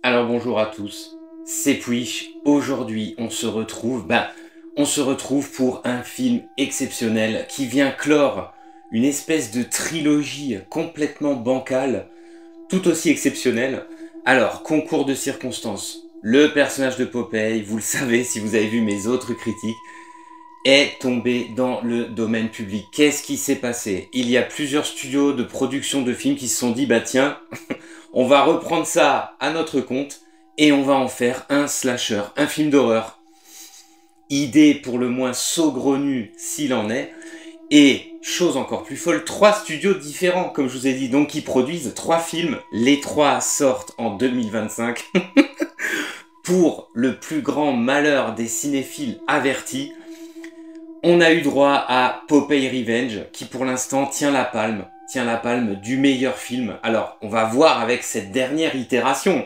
Alors bonjour à tous, c'est Puish. Aujourd'hui on se retrouve pour un film exceptionnel qui vient clore une espèce de trilogie complètement bancale, tout aussi exceptionnelle. Alors, concours de circonstances, le personnage de Popeye, vous le savez si vous avez vu mes autres critiques, est tombé dans le domaine public. Qu'est-ce qui s'est passé? Il y a plusieurs studios de production de films qui se sont dit, bah tiens, on va reprendre ça à notre compte et on va en faire un slasher, un film d'horreur. Idée pour le moins saugrenue s'il en est. Et, chose encore plus folle, 3 studios différents, comme je vous ai dit, donc qui produisent 3 films. Les 3 sortent en 2025. Pour le plus grand malheur des cinéphiles avertis, on a eu droit à Popeye Revenge, qui pour l'instant tient la palme du meilleur film. Alors, on va voir avec cette dernière itération.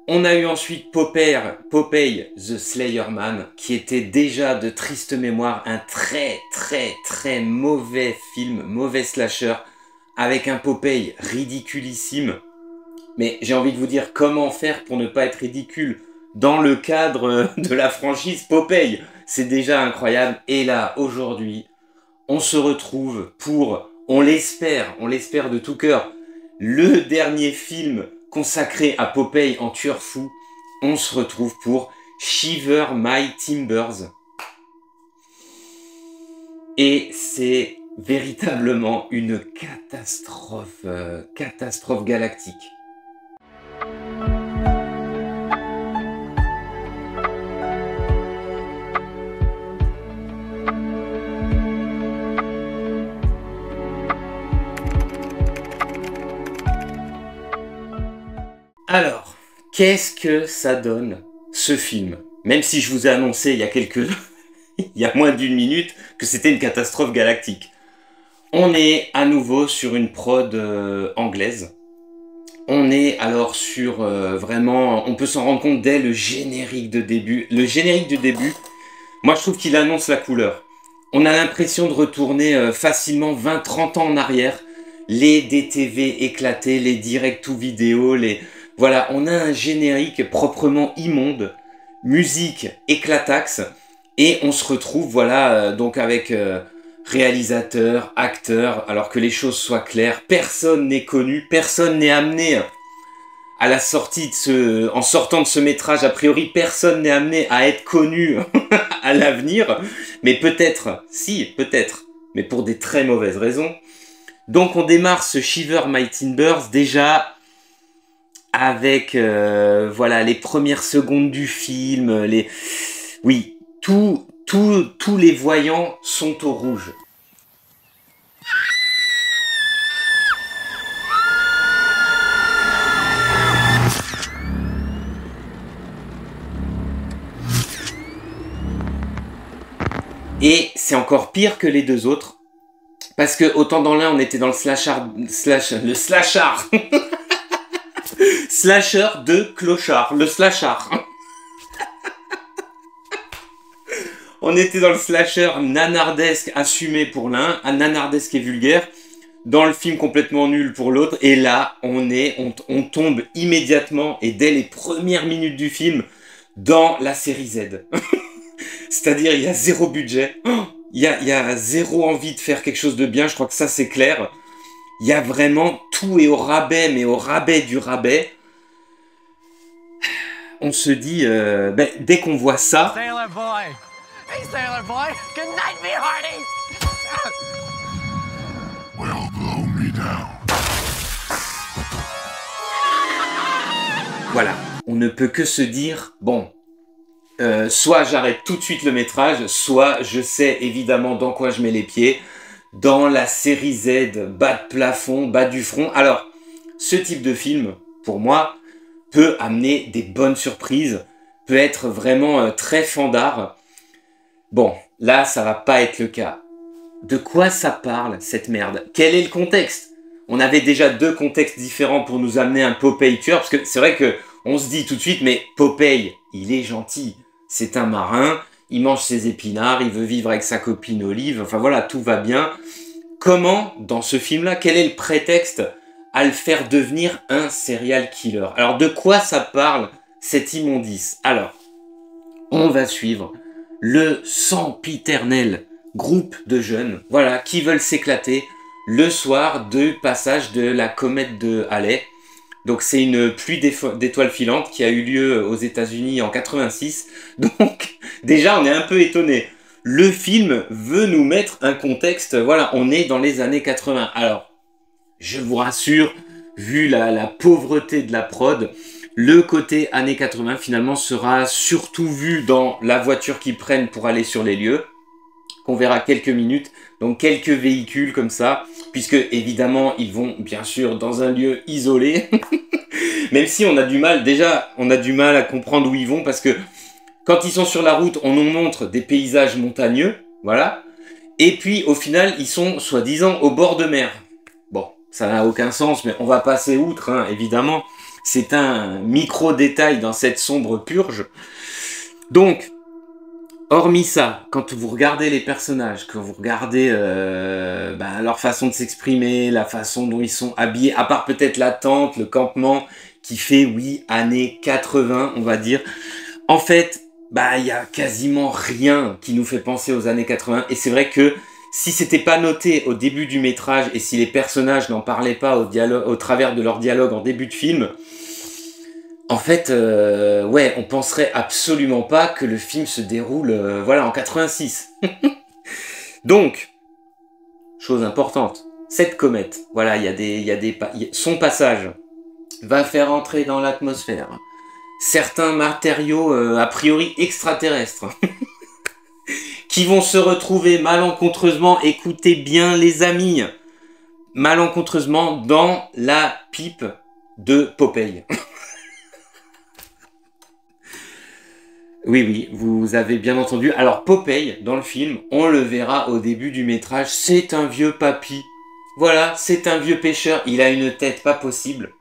On a eu ensuite Popeye the Slayer Man, qui était déjà de triste mémoire un très mauvais film, mauvais slasher, avec un Popeye ridiculissime. Mais j'ai envie de vous dire comment faire pour ne pas être ridicule dans le cadre de la franchise Popeye. C'est déjà incroyable. Et là, aujourd'hui, on se retrouve pour, on l'espère de tout cœur, le dernier film consacré à Popeye en tueur fou. On se retrouve pour Shiver My Timbers. Et c'est véritablement une catastrophe galactique. Alors, qu'est-ce que ça donne, ce film? Même si je vous ai annoncé il y a moins d'une minute que c'était une catastrophe galactique. On est à nouveau sur une prod anglaise. On est alors sur vraiment... On peut s'en rendre compte dès le générique de début. Le générique de début, moi je trouve qu'il annonce la couleur. On a l'impression de retourner facilement 20-30 ans en arrière. Les DTV éclatés, les direct to vidéo, les... Voilà, on a un générique proprement immonde, musique éclataxe, et on se retrouve, voilà, donc avec réalisateur, acteur, alors que les choses soient claires, personne n'est connu, personne n'est amené à la sortie de en sortant de ce métrage, a priori, personne n'est amené à être connu à l'avenir, mais peut-être, si, peut-être, mais pour des très mauvaises raisons. Donc on démarre ce Shiver My Timbers déjà avec voilà les premières secondes du film, oui, tous les voyants sont au rouge. Et c'est encore pire que les deux autres. Parce que autant dans l'un on était dans le slasher de clochard, le slasher. On était dans le slasher nanardesque assumé pour l'un, un nanardesque et vulgaire, dans le film complètement nul pour l'autre, et là on tombe immédiatement et dès les premières minutes du film dans la série Z. C'est-à-dire il y a zéro budget. Il y a zéro envie de faire quelque chose de bien, je crois que ça c'est clair. Il y a vraiment tout est au rabais, mais au rabais du rabais. On se dit, dès qu'on voit ça... Sailor boy! Hey Sailor boy! Good night, me hearty! Well, blow me down. Voilà, on ne peut que se dire, bon... soit j'arrête tout de suite le métrage, soit je sais évidemment dans quoi je mets les pieds, dans la série Z, bas de plafond, bas du front. Alors, ce type de film, pour moi, peut amener des bonnes surprises, peut être vraiment très fandard. Bon, là, ça va pas être le cas. De quoi ça parle, cette merde? Quel est le contexte? On avait déjà 2 contextes différents pour nous amener un Popeye tueur, parce que c'est vrai que on se dit tout de suite, mais Popeye, il est gentil. C'est un marin, il mange ses épinards, il veut vivre avec sa copine Olive, enfin voilà, tout va bien. Comment, dans ce film-là, quel est le prétexte à le faire devenir un serial killer. Alors de quoi ça parle cette immondice? Alors, on va suivre le sempiternel groupe de jeunes, voilà, qui veulent s'éclater le soir du passage de la comète de Halley. Donc c'est une pluie d'étoiles filantes qui a eu lieu aux États-Unis en 86. Donc déjà on est un peu étonné. Le film veut nous mettre un contexte, voilà, on est dans les années 80. Alors, je vous rassure, vu la pauvreté de la prod, le côté années 80 finalement sera surtout vu dans la voiture qu'ils prennent pour aller sur les lieux, qu'on verra quelques minutes, donc quelques véhicules comme ça, puisque évidemment ils vont bien sûr dans un lieu isolé, même si on a du mal, déjà on a du mal à comprendre où ils vont, parce que quand ils sont sur la route, on nous montre des paysages montagneux, voilà, et puis au final ils sont soi-disant au bord de mer. Bon, ça n'a aucun sens, mais on va passer outre, hein, évidemment, c'est un micro-détail dans cette sombre purge. Donc, hormis ça, quand vous regardez les personnages, quand vous regardez leur façon de s'exprimer, la façon dont ils sont habillés, à part peut-être la tente, le campement, qui fait, oui, années 80, on va dire. En fait, il y a quasiment rien qui nous fait penser aux années 80. Et c'est vrai que si c'était pas noté au début du métrage et si les personnages n'en parlaient pas au travers de leur dialogue en début de film, en fait, ouais, on penserait absolument pas que le film se déroule, voilà, en 86. Donc, chose importante, cette comète, voilà, son passage va faire entrer dans l'atmosphère certains matériaux a priori extraterrestres qui vont se retrouver malencontreusement, écoutez bien les amis, malencontreusement dans la pipe de Popeye. Oui, oui, vous avez bien entendu. Alors Popeye, dans le film, on le verra au début du métrage, c'est un vieux papy. Voilà, c'est un vieux pêcheur, il a une tête pas possible.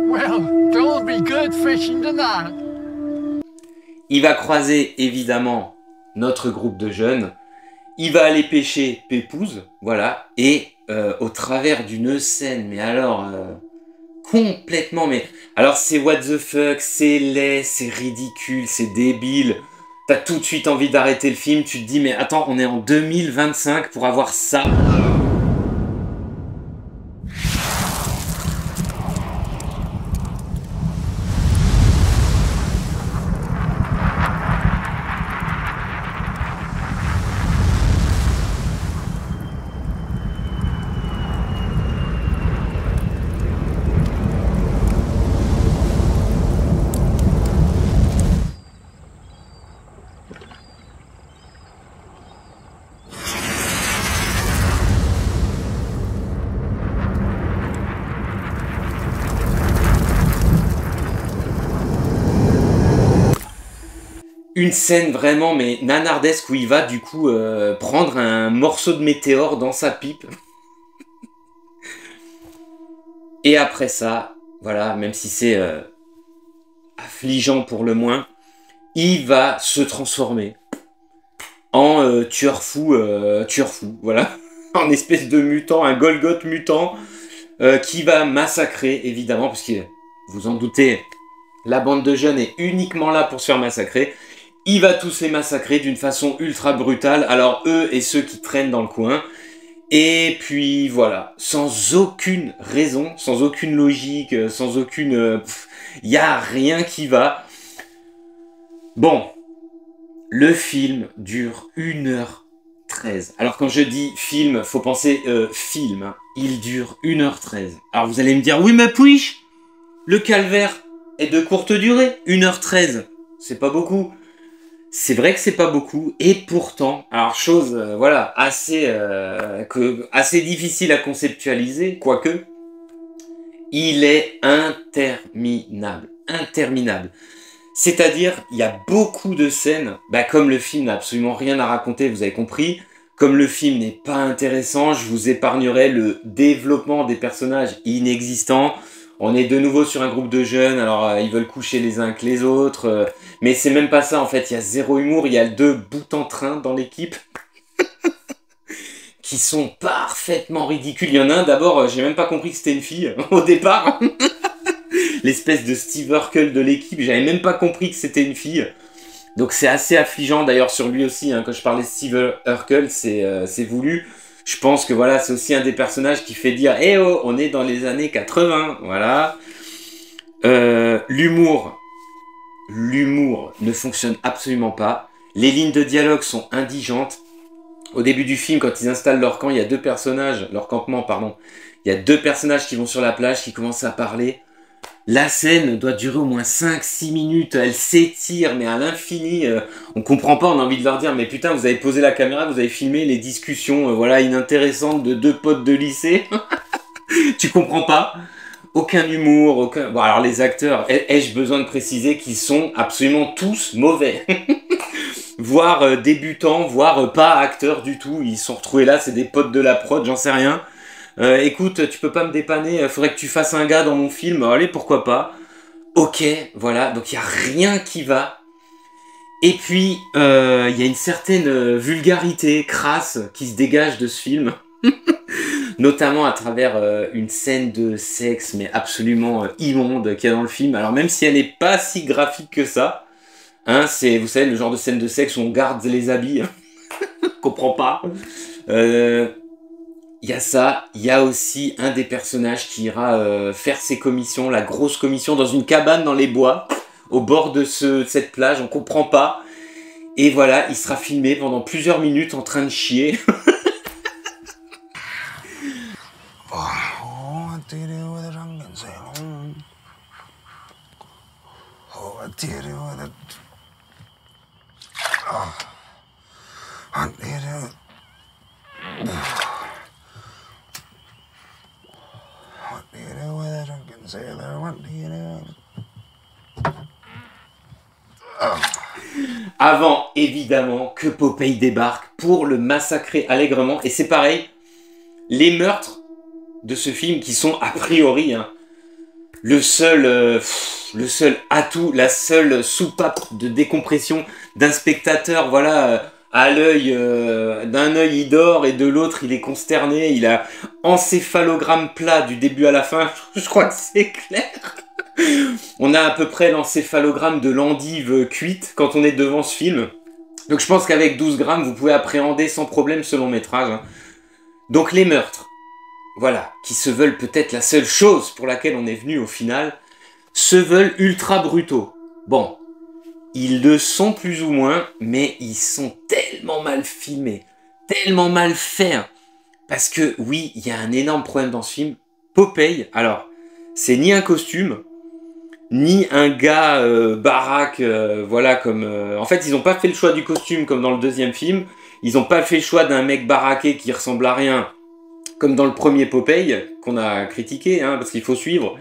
Well, don't be good fishing tonight. Il va croiser évidemment notre groupe de jeunes. Il va aller pêcher Pépouze, voilà. Et au travers d'une scène, mais alors complètement, mais alors c'est what the fuck, c'est laid, c'est ridicule, c'est débile. T'as tout de suite envie d'arrêter le film. Tu te dis mais attends, on est en 2025 pour avoir ça. Une scène vraiment mais nanardesque où il va du coup prendre un morceau de météore dans sa pipe. Et après ça, voilà, même si c'est affligeant pour le moins, il va se transformer en tueur fou, voilà, en espèce de mutant, un Golgoth mutant qui va massacrer évidemment, parce que vous en doutez, la bande de jeunes est uniquement là pour se faire massacrer. Il va tous les massacrer d'une façon ultra brutale, alors eux et ceux qui traînent dans le coin. Et puis voilà, sans aucune raison, sans aucune logique, sans aucune... Il n'y a rien qui va. Bon, le film dure 1h13. Alors quand je dis film, faut penser film. Hein. Il dure 1h13. Alors vous allez me dire, oui mais puis le calvaire est de courte durée, 1h13. C'est pas beaucoup. C'est vrai que c'est pas beaucoup, et pourtant, alors chose, voilà, assez difficile à conceptualiser, quoique, il est interminable, interminable. C'est-à-dire, il y a beaucoup de scènes, comme le film n'a absolument rien à raconter, vous avez compris, comme le film n'est pas intéressant, je vous épargnerai le développement des personnages inexistants. On est de nouveau sur un groupe de jeunes, alors ils veulent coucher les uns que les autres, mais c'est même pas ça en fait, il y a zéro humour, il y a 2 bouts en train dans l'équipe qui sont parfaitement ridicules. Il y en a un, d'abord, j'ai même pas compris que c'était une fille au départ. L'espèce de Steve Urkel de l'équipe, j'avais même pas compris que c'était une fille. Donc c'est assez affligeant d'ailleurs sur lui aussi, hein, quand je parlais de Steve Urkel, c'est voulu. Je pense que voilà, c'est aussi un des personnages qui fait dire « Eh oh, on est dans les années 80 », voilà. L'humour ne fonctionne absolument pas. Les lignes de dialogue sont indigentes. Au début du film, quand ils installent leur camp, il y a deux personnages, leur campement, pardon. Il y a deux personnages qui vont sur la plage, qui commencent à parler. La scène doit durer au moins 5-6 minutes, elle s'étire, mais à l'infini. On comprend pas, on a envie de leur dire, mais putain, vous avez posé la caméra, vous avez filmé les discussions voilà, inintéressantes de deux potes de lycée. Tu comprends pas? Aucun humour, aucun... Bon, alors les acteurs, ai-je besoin de préciser qu'ils sont absolument tous mauvais. Voire débutants, voire pas acteurs du tout. Ils sont retrouvés là, c'est des potes de la prod, j'en sais rien. Écoute, tu peux pas me dépanner, faudrait que tu fasses un gars dans mon film. Allez, pourquoi pas. Ok, voilà, donc il n'y a rien qui va. Et puis, il y a une certaine vulgarité crasse qui se dégage de ce film. Notamment à travers une scène de sexe, mais absolument immonde qu'il y a dans le film. Alors même si elle n'est pas si graphique que ça, hein, c'est, vous savez, le genre de scène de sexe où on garde les habits. Comprends pas. Il y a ça, il y a aussi un des personnages qui ira faire ses commissions, la grosse commission, dans une cabane dans les bois, au bord de cette plage, on comprend pas. Et voilà, il sera filmé pendant plusieurs minutes en train de chier. Avant, évidemment, que Popeye débarque pour le massacrer allègrement. Et c'est pareil, les meurtres de ce film qui sont a priori hein, le seul atout, la seule soupape de décompression d'un spectateur, voilà, à l'œil, d'un œil il dort et de l'autre il est consterné, il a encéphalogramme plat du début à la fin, je crois que c'est clair. On a à peu près l'encéphalogramme de l'endive cuite quand on est devant ce film. Donc je pense qu'avec 12 grammes, vous pouvez appréhender sans problème ce long métrage. Hein. Donc les meurtres, voilà, qui se veulent peut-être la seule chose pour laquelle on est venu au final, se veulent ultra brutaux. Bon, ils le sont plus ou moins, mais ils sont tellement mal filmés, tellement mal faits. Parce que oui, il y a un énorme problème dans ce film. Popeye, alors, c'est ni un costume, ni un gars baraque, voilà, comme... En fait, ils n'ont pas fait le choix du costume comme dans le deuxième film. Ils n'ont pas fait le choix d'un mec baraqué qui ressemble à rien, comme dans le premier Popeye, qu'on a critiqué, hein, parce qu'il faut suivre.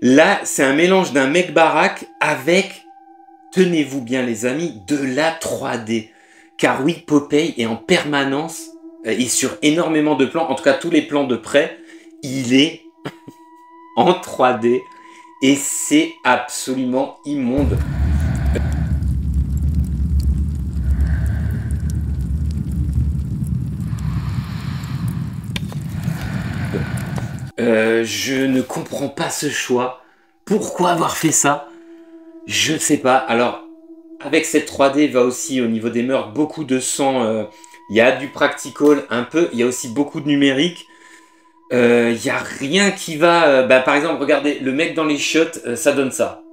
Là, c'est un mélange d'un mec baraque avec, tenez-vous bien les amis, de la 3D. Car oui, Popeye est en permanence, et sur énormément de plans, en tout cas tous les plans de près, il est en 3D. Et c'est absolument immonde. Je ne comprends pas ce choix. Pourquoi avoir fait ça? Je ne sais pas. Alors, avec cette 3D, va aussi au niveau des meurtres, beaucoup de sang. Il y a du practical un peu. Il y a aussi beaucoup de numérique. Il n'y a rien qui va... par exemple, regardez, le mec dans les shots, ça donne ça.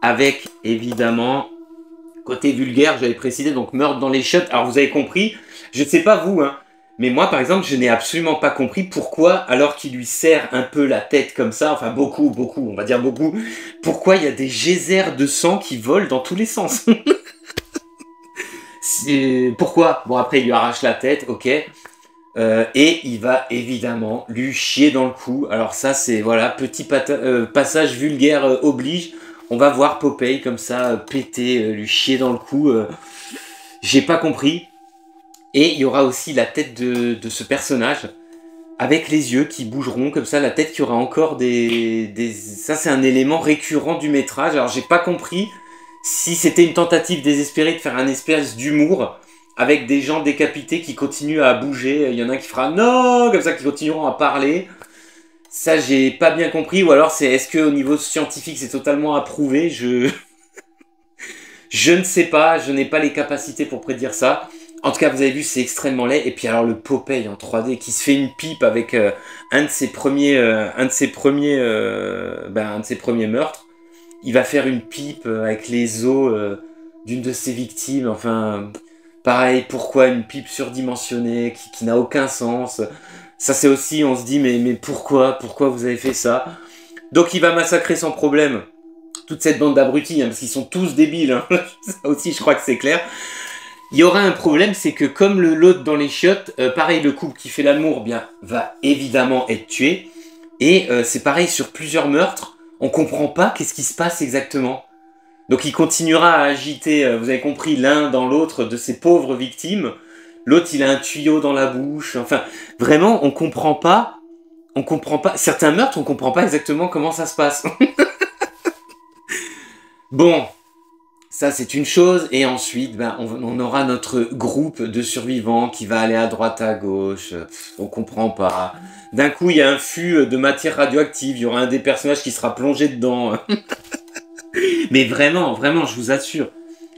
Avec, évidemment... Côté vulgaire, j'avais précisé, donc meurtre dans les shots. Alors vous avez compris, je ne sais pas vous, hein, mais moi par exemple, je n'ai absolument pas compris pourquoi, alors qu'il lui serre un peu la tête comme ça, enfin beaucoup, on va dire beaucoup, pourquoi il y a des geysers de sang qui volent dans tous les sens. Pourquoi? Bon après il lui arrache la tête, ok. Et il va évidemment lui chier dans le cou. Alors ça c'est, voilà, petit passage vulgaire oblige. on va voir Popeye comme ça péter, lui chier dans le cou. J'ai pas compris. Et il y aura aussi la tête de ce personnage avec les yeux qui bougeront comme ça, la tête qui aura encore des... Ça, c'est un élément récurrent du métrage. Alors, j'ai pas compris si c'était une tentative désespérée de faire un espèce d'humour avec des gens décapités qui continuent à bouger. Il y en a qui fera non, comme ça, qui continueront à parler. Ça, j'ai pas bien compris. Ou alors, est-ce qu'au niveau scientifique, c'est totalement approuvé? Je ne sais pas. Je n'ai pas les capacités pour prédire ça. En tout cas, vous avez vu, c'est extrêmement laid. Et puis alors, le Popeye en 3D qui se fait une pipe avec un de ses premiers meurtres. Il va faire une pipe avec les os d'une de ses victimes. Enfin, pareil, pourquoi une pipe surdimensionnée qui n'a aucun sens? Ça, c'est aussi, on se dit, mais pourquoi vous avez fait ça? Donc, il va massacrer sans problème toute cette bande d'abrutis, hein, parce qu'ils sont tous débiles. Hein. Ça aussi, je crois que c'est clair. Il y aura un problème, c'est que comme l'autre dans les chiottes, pareil, le couple qui fait l'amour, bien, va évidemment être tué. Et c'est pareil sur plusieurs meurtres, on comprend pas qu'est-ce qui se passe exactement. Donc il continuera à agiter, vous avez compris, l'un dans l'autre de ses pauvres victimes. L'autre, il a un tuyau dans la bouche. Enfin, vraiment, on comprend pas. Certains meurtres, on comprend pas exactement comment ça se passe. Bon. Ça, c'est une chose. Et ensuite, ben, on aura notre groupe de survivants qui va aller à droite, à gauche. On comprend pas. D'un coup, il y a un fût de matière radioactive. Il y aura un des personnages qui sera plongé dedans. Mais vraiment, vraiment, je vous assure.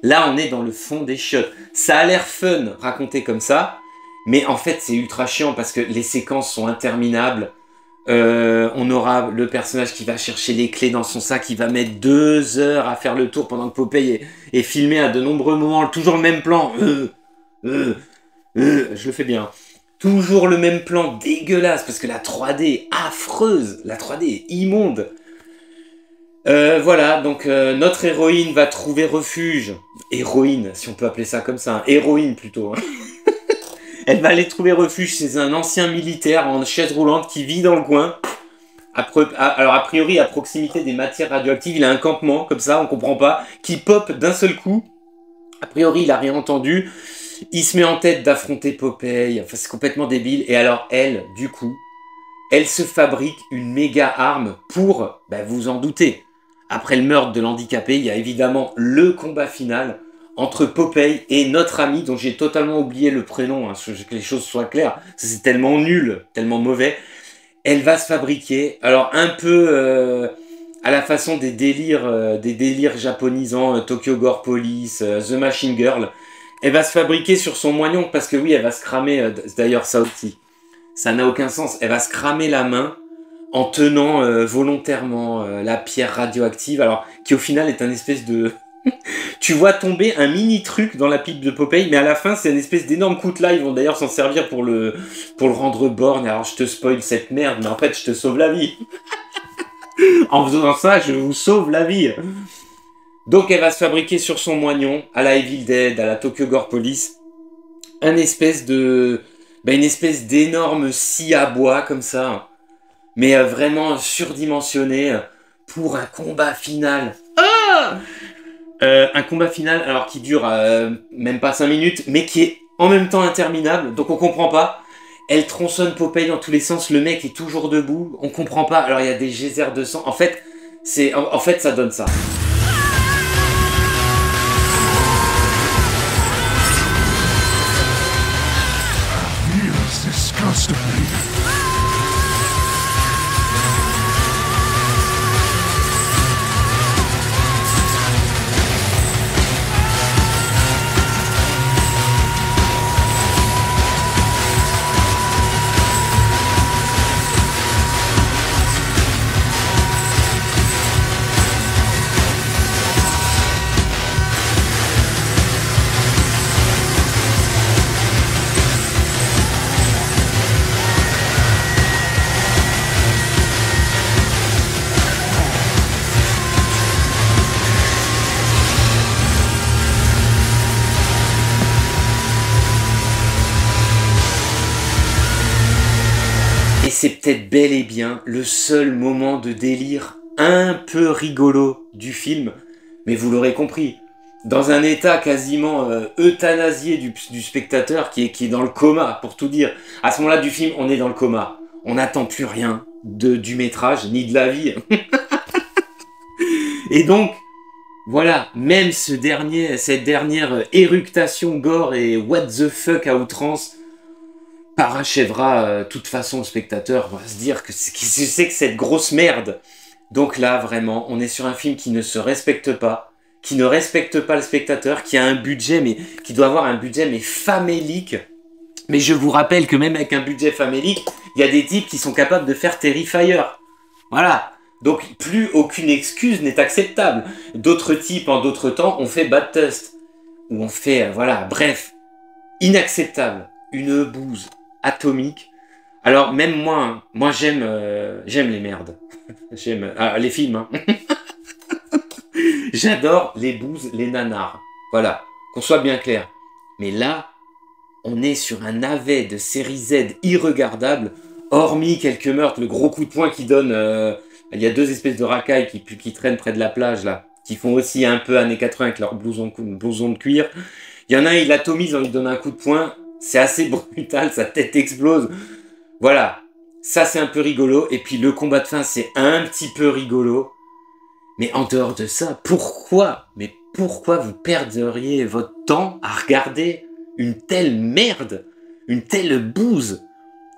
Là, on est dans le fond des chiottes. Ça a l'air fun, raconté comme ça. Mais en fait, c'est ultra chiant parce que les séquences sont interminables. On aura le personnage qui va chercher les clés dans son sac, il va mettre 2 heures à faire le tour pendant que Popeye est filmé à de nombreux moments, toujours le même plan. Je le fais bien. Toujours le même plan dégueulasse, parce que la 3D est affreuse, la 3D est immonde. Voilà, donc notre héroïne va trouver refuge. Héroïne, si on peut appeler ça comme ça, hein. Héroïne plutôt. Hein. Elle va aller trouver refuge chez un ancien militaire en chaise roulante qui vit dans le coin. Alors, a priori, à proximité des matières radioactives, il a un campement, comme ça, on comprend pas, qui pop d'un seul coup. A priori, il a rien entendu. Il se met en tête d'affronter Popeye. Enfin, c'est complètement débile. Et alors, elle, du coup, elle se fabrique une méga arme pour, ben, vous en doutez. Après le meurtre de l'handicapé, il y a évidemment le combat final entre Popeye et notre ami, dont j'ai totalement oublié le prénom, hein, que les choses soient claires, c'est tellement nul, tellement mauvais. Elle va se fabriquer, alors un peu à la façon des délires japonisants, Tokyo Gore Police, The Machine Girl. Elle va se fabriquer sur son moignon, parce que oui, elle va se cramer, d'ailleurs ça aussi, ça n'a aucun sens, elle va se cramer la main en tenant volontairement la pierre radioactive, alors qui au final est un espèce de... Tu vois tomber un mini truc dans la pipe de Popeye, mais à la fin c'est une espèce d'énorme coutelas. Ils vont d'ailleurs s'en servir pour le rendre borgne. Alors je te spoil cette merde, mais en fait je te sauve la vie. En faisant ça, je vous sauve la vie. Donc elle va se fabriquer sur son moignon, à la Evil Dead, à la Tokyo Gore Police, une espèce d'énorme scie à bois comme ça, mais vraiment surdimensionné pour un combat final. Ah! Un combat final alors qui dure même pas 5 minutes, mais qui est en même temps interminable, donc on comprend pas. Elle tronçonne Popeye dans tous les sens, le mec est toujours debout, on comprend pas. Alors il y a des geysers de sang, en fait ça donne ça. Feels disgusting. C'est peut-être bel et bien le seul moment de délire un peu rigolo du film, mais vous l'aurez compris, dans un état quasiment euthanasié du spectateur qui est dans le coma, pour tout dire. À ce moment-là du film, on est dans le coma. On n'attend plus rien du métrage, ni de la vie. Et donc, voilà, même cette dernière éructation gore et what the fuck à outrance parachèvera toute façon le spectateur va se dire que c'est que cette grosse merde. Donc là, vraiment, on est sur un film qui ne se respecte pas, qui ne respecte pas le spectateur, qui a un budget, mais qui doit avoir un budget mais famélique. Mais je vous rappelle que même avec un budget famélique, il y a des types qui sont capables de faire Terrifier. Voilà. Donc plus aucune excuse n'est acceptable. D'autres types en d'autres temps ont fait Bad Test. Ou on fait, voilà, bref. Inacceptable. Une bouse atomique. Alors même moi j'aime les merdes. J'aime les films. Hein. J'adore les bouses, les nanars. Voilà, qu'on soit bien clair. Mais là, on est sur un navet de série Z irregardable, hormis quelques meurtres, le gros coup de poing qui donne... il y a deux espèces de racailles qui traînent près de la plage, là, qui font aussi un peu années 80 avec leur blouson de cuir. Il y en a un, il atomise, on lui donne un coup de poing. C'est assez brutal, sa tête explose. Voilà, ça c'est un peu rigolo. Et puis le combat de fin, c'est un petit peu rigolo. Mais en dehors de ça, pourquoi vous perdriez votre temps à regarder une telle merde, une telle bouse?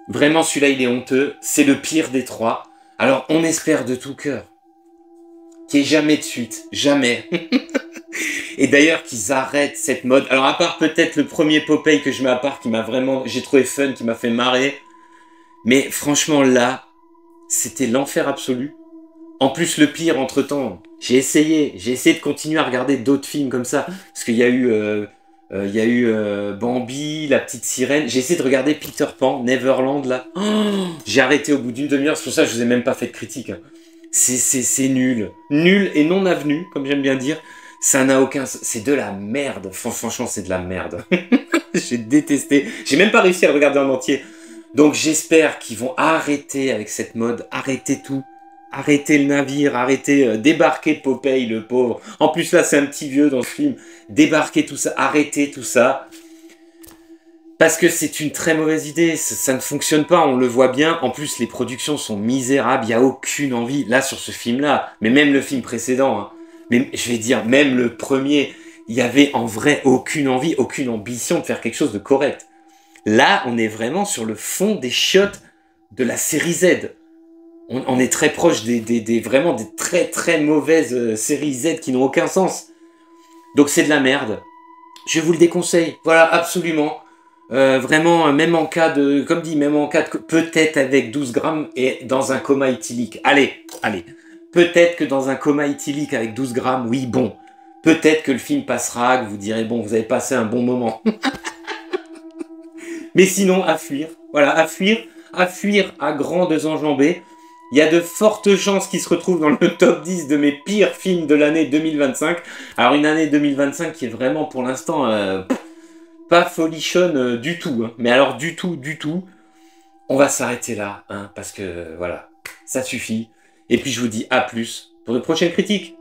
Vraiment, celui-là, il est honteux. C'est le pire des trois. Alors, on espère de tout cœur qu'il n'y ait jamais de suite. Jamais. Et d'ailleurs, qu'ils arrêtent cette mode. Alors, à part peut-être le premier Popeye que je mets à part, qui m'a vraiment... J'ai trouvé fun, qui m'a fait marrer. Mais franchement, là, c'était l'enfer absolu. En plus, le pire, entre-temps, j'ai essayé de continuer à regarder d'autres films comme ça. Parce qu'il y a eu... Bambi, La Petite Sirène. J'ai essayé de regarder Peter Pan, Neverland, là. Oh, j'ai arrêté au bout d'une demi-heure. C'est pour ça que je vous ai même pas fait de critique. Hein. C'est nul. Nul et non avenu, comme j'aime bien dire. Ça n'a aucun... C'est de la merde. Franchement, c'est de la merde. J'ai détesté. J'ai même pas réussi à le regarder en entier. Donc j'espère qu'ils vont arrêter avec cette mode. Arrêter tout. Arrêtez le navire, arrêtez, débarquer Popeye, le pauvre. En plus, là, c'est un petit vieux dans ce film. Débarquez tout ça, arrêtez tout ça. Parce que c'est une très mauvaise idée. Ça ne fonctionne pas, on le voit bien. En plus, les productions sont misérables. Il n'y a aucune envie. Là, sur ce film-là, mais même le film précédent, hein, mais je vais dire, même le premier, il n'y avait en vrai aucune envie, aucune ambition de faire quelque chose de correct. Là, on est vraiment sur le fond des chiottes de la série Z. On est très proche vraiment des très très mauvaises séries Z qui n'ont aucun sens. Donc c'est de la merde. Je vous le déconseille. Voilà, absolument. Vraiment, même en cas de... Comme dit, même en cas de... Peut-être avec 12 grammes et dans un coma éthylique. Allez. Peut-être que dans un coma éthylique avec 12 grammes, oui, bon. Peut-être que le film passera, que vous direz, bon, vous avez passé un bon moment. Mais sinon, à fuir. Voilà, à fuir à grandes enjambées. Il y a de fortes chances qu'il se retrouve dans le top 10 de mes pires films de l'année 2025. Alors une année 2025 qui est vraiment pour l'instant pas folichonne du tout. Hein. Mais alors du tout. On va s'arrêter là, hein, parce que voilà, ça suffit. Et puis je vous dis à plus pour de prochaines critiques.